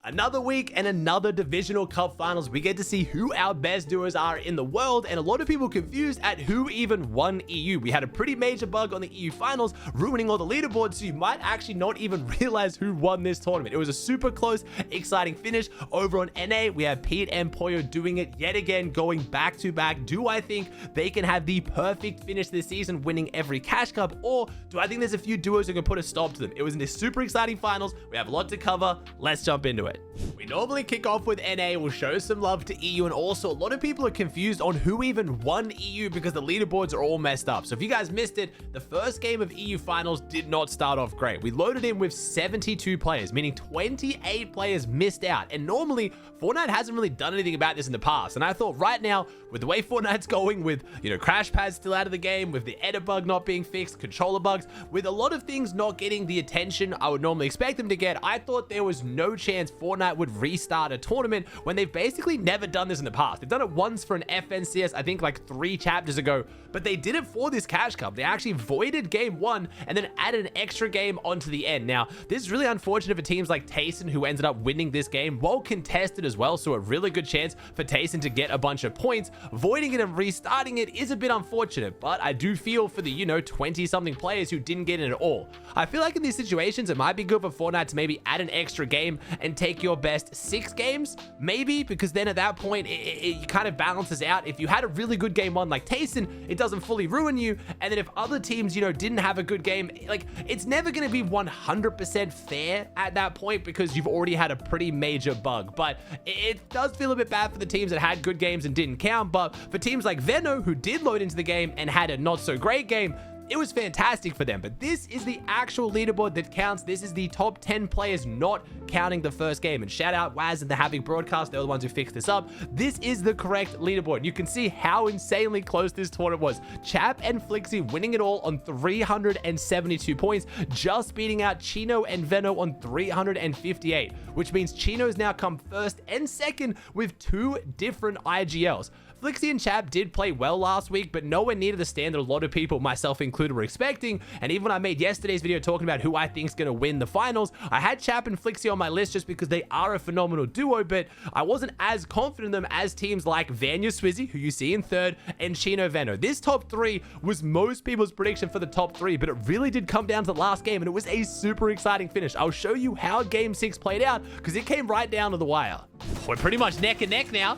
Another week and another Divisional Cup Finals. We get to see who our best duos are in the world, and a lot of people confused at who even won EU. We had a pretty major bug on the EU Finals, ruining all the leaderboards, so you might actually not even realize who won this tournament. It was a super close, exciting finish. Over on NA, we have Pete and Poyo doing it yet again, going back to back. Do I think they can have the perfect finish this season, winning every Cash Cup, or do I think there's a few duos who can put a stop to them? It was in this super exciting finals. We have a lot to cover. Let's jump into it. We normally kick off with NA. We'll show some love to EU, and also a lot of people are confused on who even won EU because the leaderboards are all messed up. So if you guys missed it, the first game of EU Finals did not start off great. We loaded in with 72 players, meaning 28 players missed out. And normally, Fortnite hasn't really done anything about this in the past. And I thought right now, with the way Fortnite's going, with, crash pads still out of the game, with the edit bug not being fixed, controller bugs, with a lot of things not getting the attention I would normally expect them to get, I thought there was no chance Fortnite would restart a tournament when they've basically never done this in the past. They've done it once for an FNCS, I think like 3 chapters ago, but they did it for this Cash Cup. They actually voided game 1 and then added an extra game onto the end. Now, this is really unfortunate for teams like Tayson, who ended up winning this game, well contested as well, so a really good chance for Tayson to get a bunch of points. Voiding it and restarting it is a bit unfortunate, but I do feel for the, 20-something players who didn't get it at all. I feel like in these situations, it might be good for Fortnite to maybe add an extra game and take your best 6 games, maybe, because then at that point, it kind of balances out. If you had a really good game 1 like Tayson, it doesn't fully ruin you, and then if other teams, didn't have a good game, like, it's never going to be 100% fair at that point because you've already had a pretty major bug. But it does feel a bit bad for the teams that had good games and didn't count, but for teams like Veno, who did load into the game and had a not so great game, it was fantastic for them. But this is the actual leaderboard that counts. This is the top 10 players, not counting the first game. And shout out Waz and the Having broadcast. They're the ones who fixed this up. This is the correct leaderboard. You can see how insanely close this tournament was. Chap and Flixie winning it all on 372 points, just beating out Chino and Veno on 358, which means Chino's now come first and second with 2 different IGLs. Flixie and Chap did play well last week, but nowhere near the standard a lot of people, myself included, were expecting. And even when I made yesterday's video talking about who I think is going to win the finals, I had Chap and Flixie on my list just because they are a phenomenal duo, but I wasn't as confident in them as teams like Vanya Swizzy, who you see in 3rd, and Chino Veno. This top 3 was most people's prediction for the top 3, but it really did come down to the last game, and it was a super exciting finish. I'll show you how Game 6 played out because it came right down to the wire. We're pretty much neck and neck now.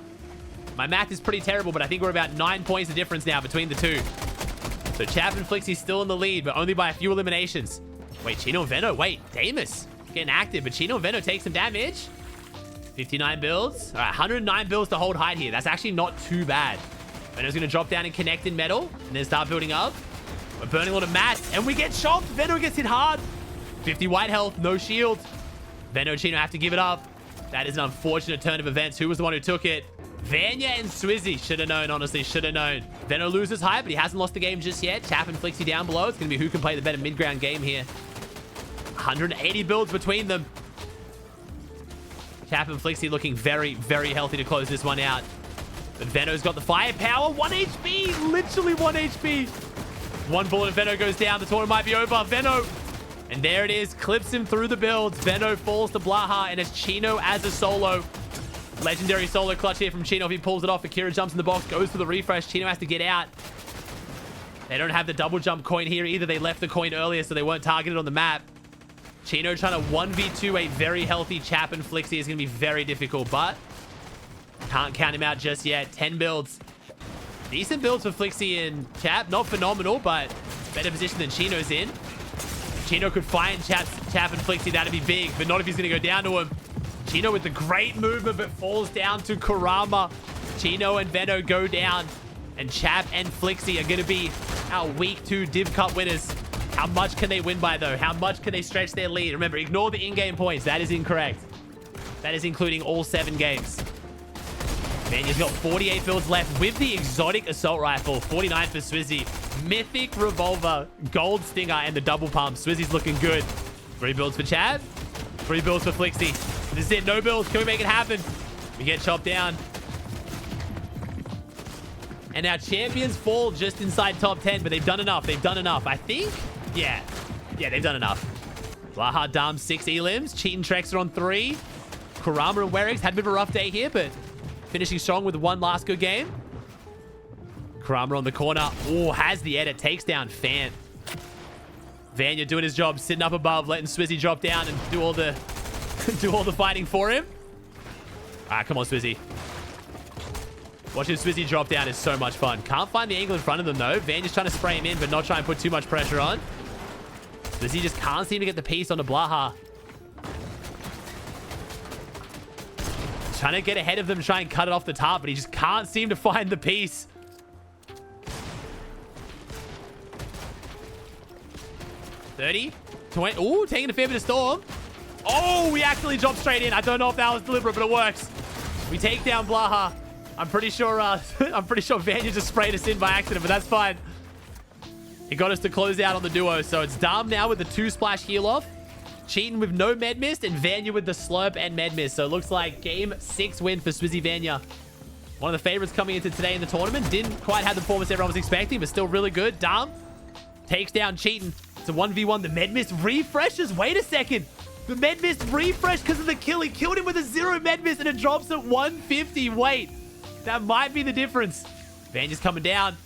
My math is pretty terrible, but I think we're about 9 points of difference now between the two. So Chap and Flixie still in the lead, but only by a few eliminations. Wait, Chino and Veno. Wait, Damus getting active, but Chino and Veno take some damage. 59 builds. All right, 109 builds to hold height here. That's actually not too bad. Veno's going to drop down and connect in metal, and then start building up. We're burning a lot of mats, and we get chopped. Veno gets hit hard. 50 white health, no shield. Veno and Chino have to give it up. That is an unfortunate turn of events. Who was the one who took it? Vanya and Swizzy. Should have known, honestly. Should have known. Veno loses height, but he hasn't lost the game just yet. Chap and Flixie down below. It's going to be who can play the better mid-ground game here. 180 builds between them. Chap and Flixie looking very, very healthy to close this one out. But Veno's got the firepower. 1 HP. Literally 1 HP. 1 bullet and Veno goes down. The tournament might be over. Veno. And there it is. Clips him through the builds. Veno falls to Blaha, and it's Chino as a solo. Legendary solo clutch here from Chino. If he pulls it off, Akira jumps in the box, goes for the refresh. Chino has to get out. They don't have the double jump coin here either. They left the coin earlier, so they weren't targeted on the map. Chino trying to 1v2 a very healthy Chap and Flixie is going to be very difficult, but can't count him out just yet. 10 builds. Decent builds for Flixie and Chap. Not phenomenal, but better position than Chino's in. Chino could find Chap and Flixie. That'd be big, but not if he's going to go down to him. Chino with the great movement, but falls down to Kurama. Chino and Veno go down, and Chap and Flixie are going to be our week 2 Div Cup winners. How much can they win by, though? How much can they stretch their lead? Remember, ignore the in-game points. That is incorrect. That is including all 7 games. Vanya's got 48 builds left with the exotic assault rifle. 49 for Swizzy. Mythic revolver, gold stinger, and the double pump. Swizzy's looking good. 3 builds for Chap. 3 builds for Flixie. This is it. No builds. Can we make it happen? We get chopped down. And our champions fall just inside top 10, but they've done enough. They've done enough. I think. Yeah, they've done enough. Blaha Dom 6 elims. Cheating Trex are on 3. Kurama and Werix had a bit of a rough day here, but finishing strong with one last good game. Kurama on the corner. Oh, has the edit. Takes down Fan. Vanya doing his job, sitting up above, letting Swizzy drop down and do all the do all the fighting for him. Come on, Swizzy. Watching Swizzy drop down is so much fun. Can't find the angle in front of them, though. Vanya's trying to spray him in, but not try and put too much pressure on. Swizzy just can't seem to get the piece onto Blaha. Trying to get ahead of them, try and cut it off the top, but he just can't seem to find the piece. $30, $20. Ooh, taking a fair bit of storm. Oh, we actually dropped straight in. I don't know if that was deliberate, but it works. We take down Blaha. I'm pretty sure Vanya just sprayed us in by accident, but that's fine. It got us to close out on the duo. So it's Dom now with the 2-splash heal off. Cheating with no med mist, and Vanya with the slurp and med mist. So it looks like game 6 win for Swizzy Vanya. One of the favorites coming into today in the tournament. Didn't quite have the performance everyone was expecting, but still really good. Dom takes down Cheating. It's a 1v1. The med mist refreshes. Wait a second. The med mist refreshed because of the kill. He killed him with a 0 med mist, and it drops at 150. Wait, that might be the difference. Vanya's coming down.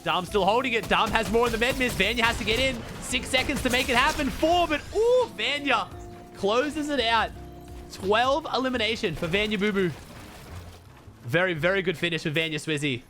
Dom's still holding it. Dom has more in the med mist. Vanya has to get in. 6 seconds to make it happen. 4, but ooh, Vanya closes it out. 12 elimination for Vanya Boo Boo. Very, very good finish for Vanya Swizzy.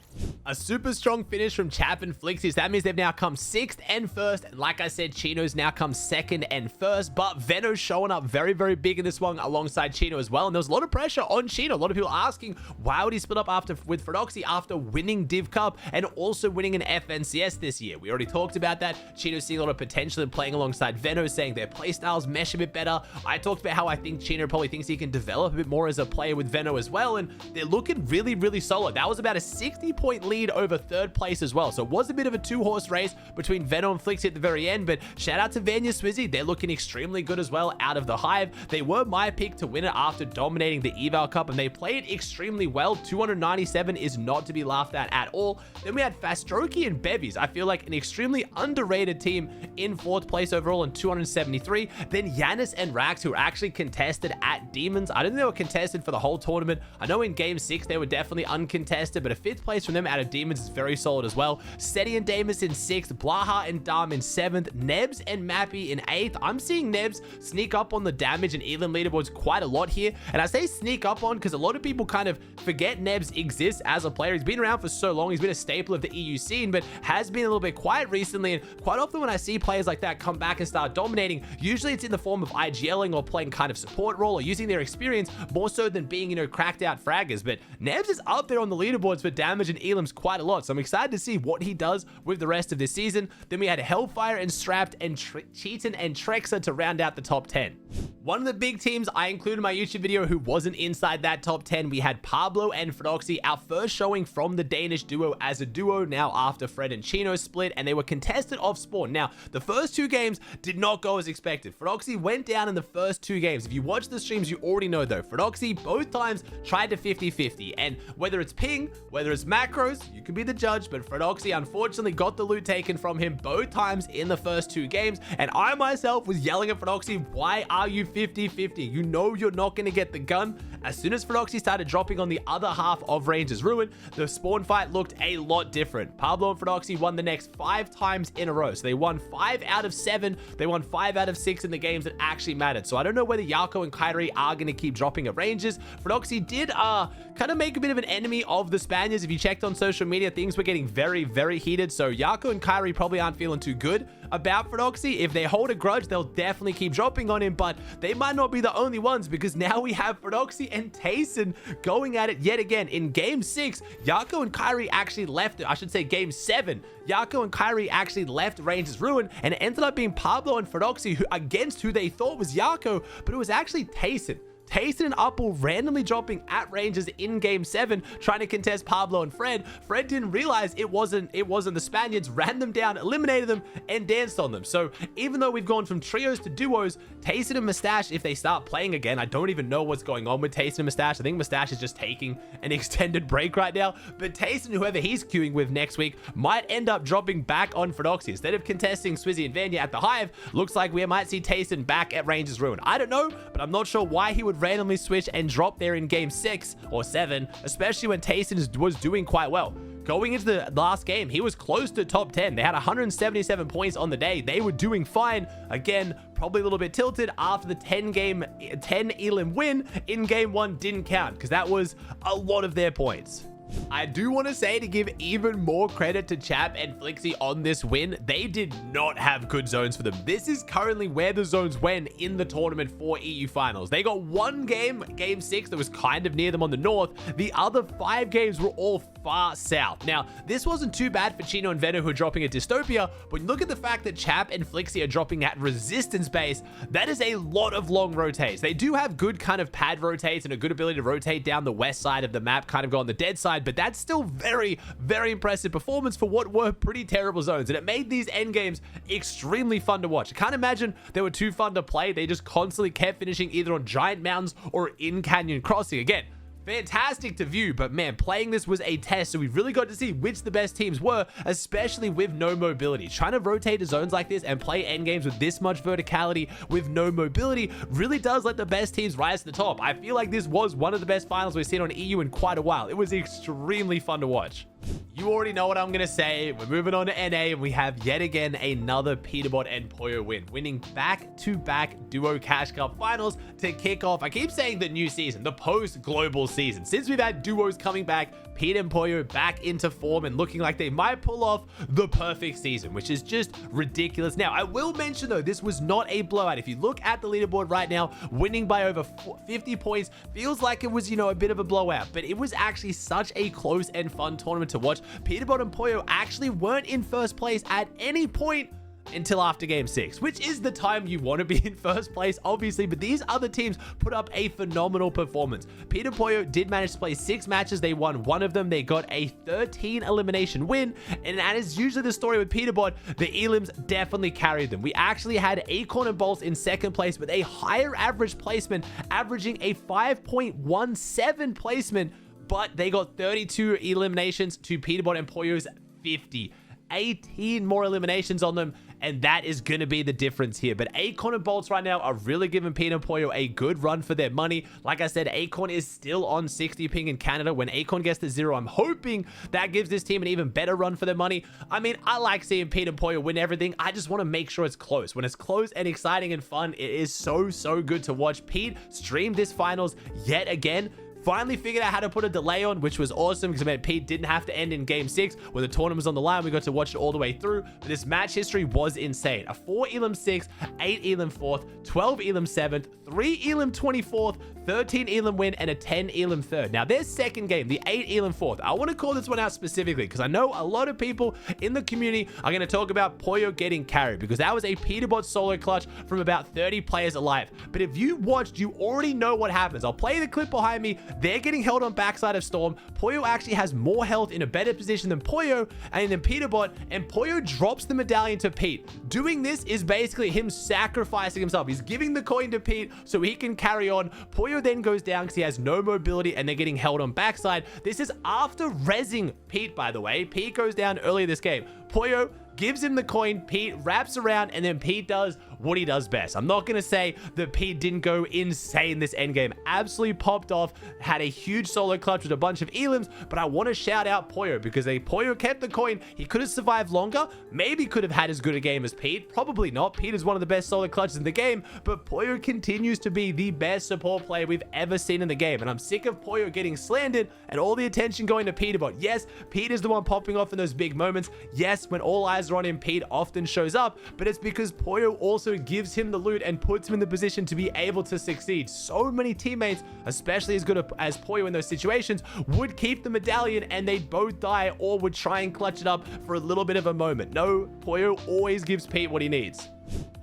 A super strong finish from Chap and Flixie. That means they've now come 6th and 1st. And like I said, Chino's now come 2nd and 1st. But Veno's showing up very, very big in this one alongside Chino as well. And there was a lot of pressure on Chino. A lot of people asking, why would he split up with Frodoxy after winning Div Cup and also winning an FNCS this year? We already talked about that. Chino's seeing a lot of potential in playing alongside Veno, saying their playstyles mesh a bit better. I talked about how I think Chino probably thinks he can develop a bit more as a player with Veno as well. And they're looking really, really solid. That was about a 60-point lead over 3rd place as well. So it was a bit of a 2-horse race between Veno and Flixie at the very end, but shout out to Vanya Swizzy. They're looking extremely good as well out of the Hive. They were my pick to win it after dominating the Eval Cup, and they played extremely well. 297 is not to be laughed at all. Then we had Fastroki and Bevies. I feel like an extremely underrated team in 4th place overall in 273. Then Yanis and Rax, who were actually contested at Demons. I don't think they were contested for the whole tournament. I know in game 6 they were definitely uncontested, but a 5th place from them out of Demons is very solid as well. Seti and Damus in 6th, Blaha and Dam in 7th, Nebs and Mappy in 8th. I'm seeing Nebs sneak up on the damage and Elam leaderboards quite a lot here. And I say sneak up on because a lot of people kind of forget Nebs exists as a player. He's been around for so long. He's been a staple of the EU scene, but has been a little bit quiet recently. And quite often when I see players like that come back and start dominating, usually it's in the form of IGLing or playing kind of support role or using their experience more so than being, you know, cracked out fraggers. But Nebs is up there on the leaderboards for damage and Elam's quite a lot. So I'm excited to see what he does with the rest of this season. Then we had Hellfire and Strapped and Cheatin and Trexa to round out the top 10. One of the big teams I included in my YouTube video who wasn't inside that top 10, we had Pablo and Frodoxy, our first showing from the Danish duo as a duo now after Fred and Chino split, and they were contested off spawn. Now, the first 2 games did not go as expected. Frodoxy went down in the first 2 games. If you watch the streams, you already know though, Frodoxy both times tried to 50-50, and whether it's ping, whether it's macros, you can be the judge, but Frodoxy unfortunately got the loot taken from him both times in the first 2 games, and I myself was yelling at Frodoxy, why are you 50-50? You know you're not going to get the gun. As soon as Frodoxy started dropping on the other half of Ranger's Ruin, the spawn fight looked a lot different. Pablo and Frodoxy won the next 5 times in a row. So they won 5 out of 7. They won 5 out of 6 in the games that actually mattered. So I don't know whether Yako and Kyrie are going to keep dropping at Rangers. Frodoxy did kind of make a bit of an enemy of the Spaniards. If you checked on social media, things were getting very, very heated. So Yako and Kyrie probably aren't feeling too good about Frodoxy. If they hold a grudge, they'll definitely keep dropping on him, but they might not be the only ones, because now we have Frodoxy and Tayson going at it yet again. In game 6, Yako and Kyrie actually left it. I should say game 7. Yako and Kyrie actually left Ranger's Ruin, and it ended up being Pablo and Frodoxy against who they thought was Yako, but it was actually Tayson. Tayson and Upple randomly dropping at Rangers in game 7, trying to contest Pablo and Fred. Fred didn't realize it wasn't the Spaniards, ran them down, eliminated them, and danced on them. So even though we've gone from trios to duos, Tayson and Mustache, if they start playing again, I don't even know what's going on with Tayson and Mustache. I think Mustache is just taking an extended break right now. But Tayson, whoever he's queuing with next week, might end up dropping back on Frodoxy. Instead of contesting Swizzy and Vanya at the Hive, looks like we might see Tayson back at Rangers Ruin. I don't know, but I'm not sure why he would randomly switch and drop there in game 6 or 7, especially when Tayson was doing quite well. Going into the last game, he was close to top 10. They had 177 points on the day. They were doing fine. Again, probably a little bit tilted after the 10 elim win in game 1 didn't count because that was a lot of their points. I do want to say, to give even more credit to Chap and Flixie on this win, they did not have good zones for them. This is currently where the zones went in the tournament for EU finals. They got one game, game 6, that was kind of near them on the north. The other 5 games were all far south. Now, this wasn't too bad for Chino and Venom, who are dropping at Dystopia, but look at the fact that Chap and Flixie are dropping at Resistance Base. That is a lot of long rotates. They do have good kind of pad rotates and a good ability to rotate down the west side of the map, kind of go on the dead side, but that's still very, very impressive performance for what were pretty terrible zones, and it made these end games extremely fun to watch. I can't imagine they were too fun to play. They just constantly kept finishing either on giant mountains or in canyon crossing. Again, fantastic to view, but man, playing this was a test, so we really got to see which the best teams were, especially with no mobility. Trying to rotate to zones like this and play end games with this much verticality with no mobility really does let the best teams rise to the top. I feel like this was one of the best finals we've seen on EU in quite a while. It was extremely fun to watch. You already know what I'm going to say. We're moving on to NA, and we have yet again another Peterbot and Poyo win, winning back-to-back Duo Cash Cup finals to kick off, I keep saying, the new season, the post-global season. Since we've had duos coming back, Pete and Poyo back into form and looking like they might pull off the perfect season, which is just ridiculous. Now, I will mention, though, this was not a blowout. If you look at the leaderboard right now, winning by over 50 points feels like it was, you know, a bit of a blowout, but it was actually such a close and fun tournament to watch. Peterbot and Poyo actually weren't in first place at any point until after game 6, which is the time you want to be in first place, obviously, but these other teams put up a phenomenal performance. Pete and Poyo did manage to play 6 matches. They won one of them. They got a 13 elimination win, and that is usually the story with Peterbot. The elims definitely carried them. We actually had Acorn and Bolts in second place with a higher average placement, averaging a 5.17 placement, but they got 32 eliminations to Peterbot and Poyo's 50. 18 more eliminations on them, and that is going to be the difference here. But Acorn and Bolts right now are really giving Pete and Poyo a good run for their money. Like I said, Acorn is still on 60 ping in Canada. When Acorn gets to 0, I'm hoping that gives this team an even better run for their money. I mean, I like seeing Pete and Poyo win everything. I just want to make sure it's close. When it's close and exciting and fun, it is so good to watch. Pete streamed this finals yet again. Finally figured out how to put a delay on, which was awesome because it meant Pete didn't have to end in game 6 when the tournament was on the line. We got to watch it all the way through. But this match history was insane. A 4 elim 6th, 8 elim 4th, 12 elim 7th, 3 elim 24th, 13 elim win, and a 10 elim 3rd. Now, their second game, the 8 elim 4th, I want to call this one out specifically because I know a lot of people in the community are going to talk about Poyo getting carried because that was a Peterbot solo clutch from about 30 players alive. But if you watched, you already know what happens. I'll play the clip behind me. They're getting held on backside of Storm. Poyo actually has more health in a better position than Poyo and then Peterbot, and Poyo drops the medallion to Pete. Doing this is basically him sacrificing himself. He's giving the coin to Pete so he can carry on. Poyo then goes down because he has no mobility and they're getting held on backside. This is after rezzing Pete, by the way. Pete goes down earlier this game. Poyo gives him the coin, Pete wraps around, and then Pete does what he does best. I'm not going to say that Pete didn't go insane this endgame. Absolutely popped off, had a huge solo clutch with a bunch of elims, but I want to shout out Poyo because Poyo kept the coin. He could have survived longer, maybe could have had as good a game as Pete, probably not. Pete is one of the best solo clutches in the game, but Poyo continues to be the best support player we've ever seen in the game, and I'm sick of Poyo getting slandered and all the attention going to Peterbot. Yes, Pete is the one popping off in those big moments. Yes, when all eyes are on him, Pete often shows up, but it's because Poyo also gives him the loot and puts him in the position to be able to succeed. So many teammates, especially as good as Poyo in those situations, would keep the medallion and they'd both die or would try and clutch it up for a little bit of a moment. No, Poyo always gives Pete what he needs.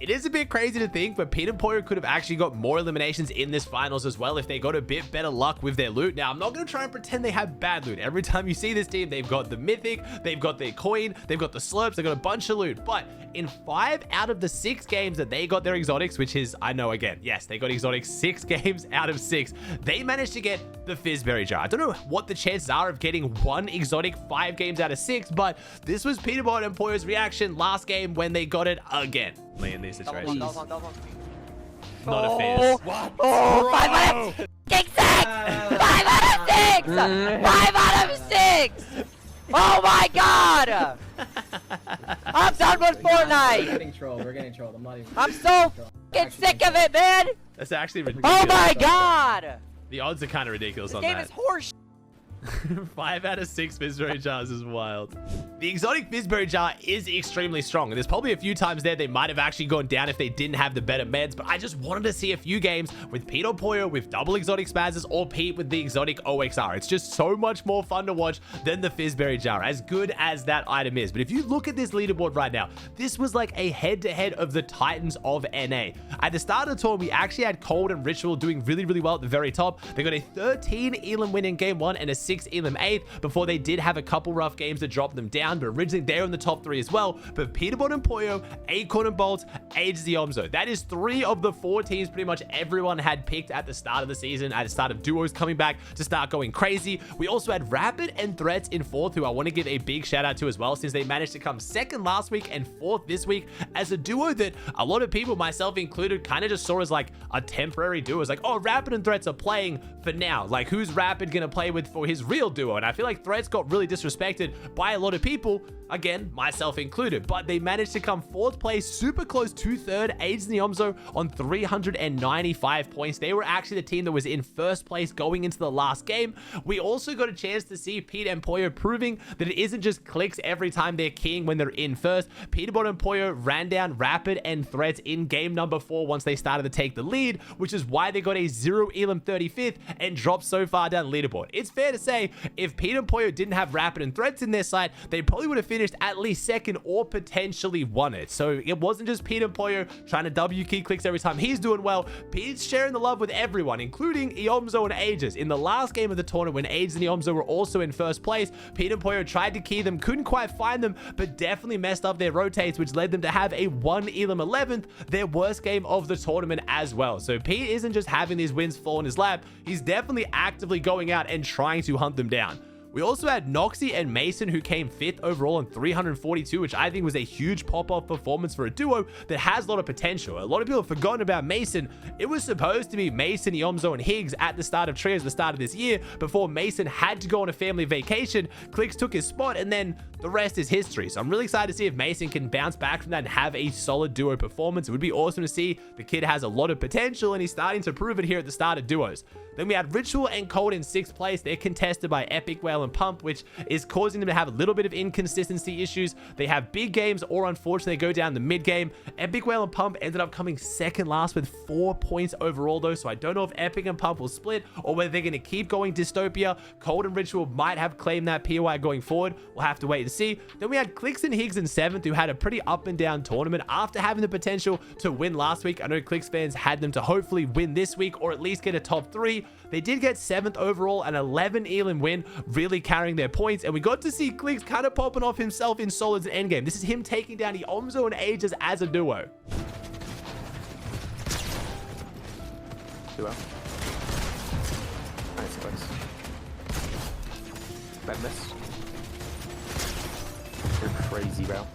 It is a bit crazy to think, but Pete and Poyo could have actually got more eliminations in this finals as well if they got a bit better luck with their loot. Now, I'm not going to try and pretend they have bad loot. Every time you see this team, they've got the mythic, they've got their coin, they've got the slurps, they've got a bunch of loot. But in 5 out of the 6 games that they got their exotics, which is, I know again, yes, they got exotics 6 games out of 6, they managed to get the Fizzberry jar. I don't know what the chances are of getting one exotic 5 games out of 6, but this was Peterbot and Poyo's reaction last game when they got it again. In these situations. not a fizz. What? Oh, 5 out of 6! 5 out of 6! 5 out of 6! Oh my god! I'm done with We're Fortnite! getting trolled. We're getting trolled. I'm not even. I'm so fucking sick of it, man! That's actually ridiculous. Oh my god! The odds are kind of ridiculous This on game that. is horse. 5 out of 6 Fizzberry jars is wild. The exotic Fizzberry jar is extremely strong. There's probably a few times there they might have actually gone down if they didn't have the better meds, but I just wanted to see a few games with Pete or Poyo with double exotic spazzes or Pete with the exotic OXR. It's just so much more fun to watch than the Fizzberry jar, as good as that item is. But if you look at this leaderboard right now, this was like a head-to-head of the Titans of NA. At the start of the tour, we actually had Cold and Ritual doing really, really well at the very top. They got a 13 Elam win in game 1 and a 6 Elam 8th before they did have a couple rough games that dropped them down, but originally they were in the top 3 as well. But Peterbot and Poyo, Acorn and Bolt, Age the Omzo. That is 3 of the 4 teams pretty much everyone had picked at the start of the season, at the start of duos coming back to start going crazy. We also had Rapid and Threats in 4th, who I want to give a big shout out to as well, since they managed to come 2nd last week and 4th this week as a duo that a lot of people, myself included, kind of just saw as like a temporary duo. It's like, oh, Rapid and Threats are playing for now. Like, who's Rapid gonna play with for his real duo? And I feel like Threats got really disrespected by a lot of people, again, myself included, but they managed to come 4th place, super close to 3rd, Age the Omzo on 395 points. They were actually the team that was in 1st place going into the last game. We also got a chance to see Pete and Poyo proving that it isn't just clicks every time they're keying when they're in 1st. Peterbot and Poyo ran down Rapid and Threats in game number 4 once they started to take the lead, which is why they got a 0 Elam 35th and dropped so far down the leaderboard. It's fair to say, if Pete and Poyo didn't have Rapid and Threats in their side, they probably would have finished at least 2nd or potentially won it. So it wasn't just Pete and Poyo trying to W key clicks every time he's doing well. Pete's sharing the love with everyone, including Eomzo and Ages. In the last game of the tournament, when Ages and Eomzo were also in 1st place, Pete and Poyo tried to key them, couldn't quite find them, but definitely messed up their rotates, which led them to have a 1 Elam 11th, their worst game of the tournament as well. So Pete isn't just having these wins fall in his lap, he's definitely actively going out and trying to hunt them down. We also had Noxy and Mason, who came 5th overall on 342, which I think was a huge pop-off performance for a duo that has a lot of potential. A lot of people have forgotten about Mason. It was supposed to be Mason, Eomzo, and Higgs at the start of trios at the start of this year before Mason had to go on a family vacation. Clicks took his spot, and then the rest is history. So I'm really excited to see if Mason can bounce back from that and have a solid duo performance. It would be awesome to see. The kid has a lot of potential, and he's starting to prove it here at the start of duos. Then we had Ritual and Cold in 6th place. They're contested by Epic Whale and Pump, which is causing them to have a little bit of inconsistency issues. They have big games, or unfortunately, they go down the mid game. Epic Whale and Pump ended up coming 2nd last with 4 points overall, though. So I don't know if Epic and Pump will split or whether they're going to keep going Dystopia. Cold and Ritual might have claimed that POI going forward. We'll have to wait and see. Then we had Clicks and Higgs in 7th, who had a pretty up and down tournament after having the potential to win last week. I know Clicks fans had them to hopefully win this week or at least get a top 3. They did get 7th overall, an 11 Elam win, really carrying their points. And we got to see Clicks kind of popping off himself in solids and endgame. This is him taking down the Omzo and Ages as a duo. Duo. Nice, close. Bend this. You're crazy, bro.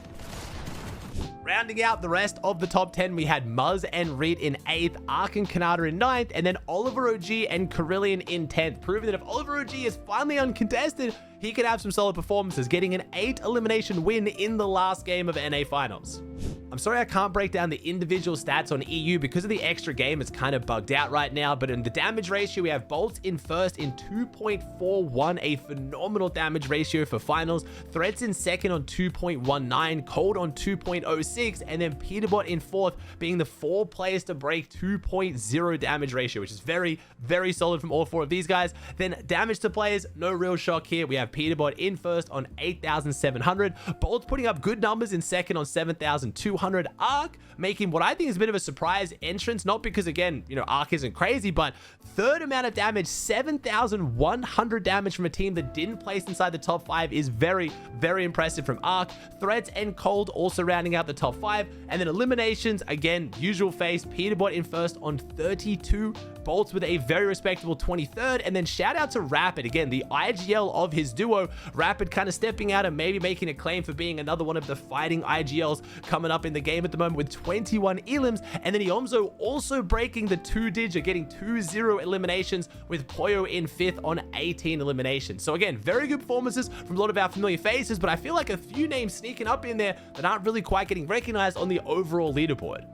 Rounding out the rest of the top 10, we had Muzz and Reed in 8th, Ark and Kanata in 9th, and then Oliver OG and Carillion in 10th, proving that if Oliver OG is finally uncontested, he could have some solid performances, getting an 8 elimination win in the last game of NA Finals. I'm sorry I can't break down the individual stats on EU because of the extra game. It's kind of bugged out right now, but in the damage ratio, we have Bolts in 1st in 2.41, a phenomenal damage ratio for finals. Threats in 2nd on 2.19, Cold on 2.06, and then Peterbot in 4th, being the 4 players to break 2.0 damage ratio, which is very, very solid from all 4 of these guys. Then damage to players, no real shock here. We have Peterbot in 1st on 8,700, Bolts putting up good numbers in 2nd on 7,200, Ark making what I think is a bit of a surprise entrance, not because, again, you know, Ark isn't crazy, but 3rd amount of damage, 7,100 damage from a team that didn't place inside the top 5 is very, very impressive from Ark. Threats and Cold also rounding out the top 5, and then eliminations, again, usual face, Peterbot in 1st on 32 Bolts with a very respectable 23rd, and then shout out to Rapid, again, the IGL of his duo. Rapid kind of stepping out and maybe making a claim for being another one of the fighting IGLs coming up in the game at the moment with 21 elims, and then Iomzo also breaking the 2-digit, getting 2-0 eliminations with Poyo in 5th on 18 eliminations. So again, very good performances from a lot of our familiar faces, but I feel like a few names sneaking up in there that aren't really quite getting recognized on the overall leaderboard.